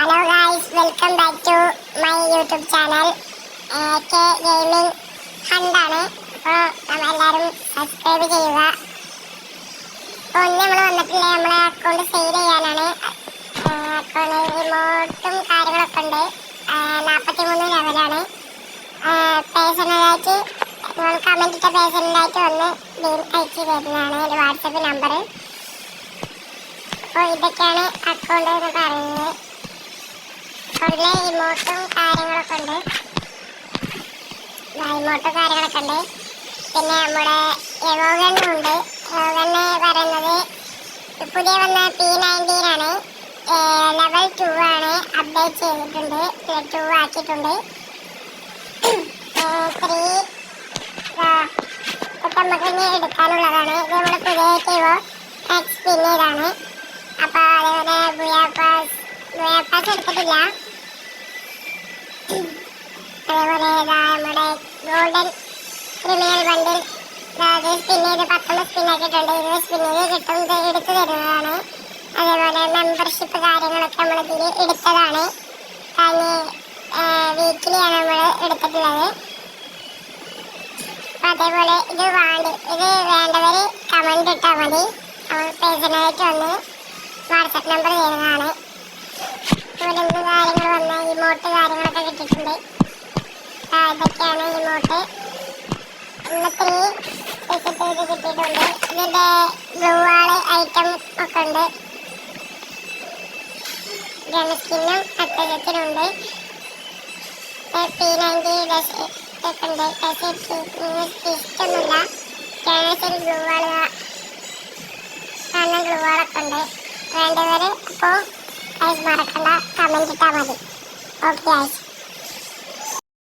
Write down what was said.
Hello guys, welcome back to my YouTube channel K gaming ഹണ്ടാണ്. അപ്പോൾ നമ്മളെല്ലാവരും subscribe ചെയ്യുക. അപ്പോൾ ഇന്ന് നമ്മൾ വന്നിട്ടില്ല, നമ്മളെ അക്കൗണ്ട് സെയിൽ ചെയ്യാനാണ്. അക്കൗണ്ട് റിമോട്ടും കാര്യങ്ങളൊക്കെ ഉണ്ട്. 43 ലെവലാണ്. പേഴ്സണലായിട്ട് നിങ്ങൾ കമൻറ്റ് ഇട്ട പേഴ്സണലായിട്ട് വന്ന് ലിങ്ക് അയച്ച് തരുന്നതാണ് എൻ്റെ വാട്സപ്പ് നമ്പർ. അപ്പോൾ ഇതൊക്കെയാണ് അക്കൗണ്ട് എന്ന് പറയുന്നത്. അതിലെ ഇമോട്ടും കാര്യങ്ങളൊക്കെ ഉണ്ട്. പിന്നെ നമ്മുടെ എവോഗണ്ണും ഉണ്ട്. എവോഗണ്ണ് പറയുന്നത് പുതിയ വന്ന P90 ആണ്. ലെവൽ 2 ആണ്. അപ്ഡേറ്റ് ചെയ്തിട്ടുണ്ട്, 2 ആക്കിയിട്ടുണ്ട്. 3 ഇതൊക്കെ നമുക്ക് ഇനി എടുക്കാനുള്ളതാണ്. ഇത് നമ്മുടെ പുതിയ ടീവോ എക്സ് പിന്നീടാണ്. അപ്പോൾ അതേപോലെ ബുയാപ്പാസ് എടുത്തിട്ടില്ല. അതേപോലെ നമ്മുടെ ഗോൾഡൻ ക്രിമിനൽ ബണ്ടിൽ സ്പിൻ ചെയ്ത് 19 സ്പിൻ ആക്കിയിട്ടുണ്ട്. 20 സ്പിൻ ചെയ്ത് കിട്ടും, എടുത്തു തരുന്നതാണ്. അതേപോലെ മെമ്പർഷിപ്പ് കാര്യങ്ങളൊക്കെ നമ്മളിതിൽ എടുത്തതാണ്. കഴിഞ്ഞ വീക്കിലിയാണ് നമ്മൾ എടുത്തിട്ടുള്ളത്. അതേപോലെ ഇത് വേണ്ടവർ കമൻറ്റ് ഇട്ടാൽ മതി. നമ്മൾ പേഴ്സണലായിട്ട് വന്ന് വാട്സപ്പ് നമ്പർ ചെയ്യുന്നതാണ്. അതുപോലെ എന്ത് കാര്യങ്ങൾ വന്ന ഇമോട്ട് കാര്യങ്ങളൊക്കെ കിട്ടിയിട്ടുണ്ട്. ഇതൊക്കെയാണ് ഇമോട്ട്. 3 വിസിറ്റ് കിട്ടിയിട്ടുണ്ട്. ഇതിൻ്റെ ബ്ലൂ വാള് ഐറ്റം ഒക്കെ ഉണ്ട്. ഗൺ സ്കിന്നും അത്യാവശ്യത്തിനുണ്ട്. P90 ഒക്കെ ഉണ്ട്. ഇഷ്ടമൊന്നുമില്ല. ക്യാൻസൽ ബ്ലൂ വാള് കാണുന്ന ബ്ലൂ വാളൊക്കെ ഉണ്ട്. വേണ്ടവർ അപ്പോൾ മറക്കണ്ട, കമൻറ്റ് ഇട്ടാൽ മതി. Okay guys.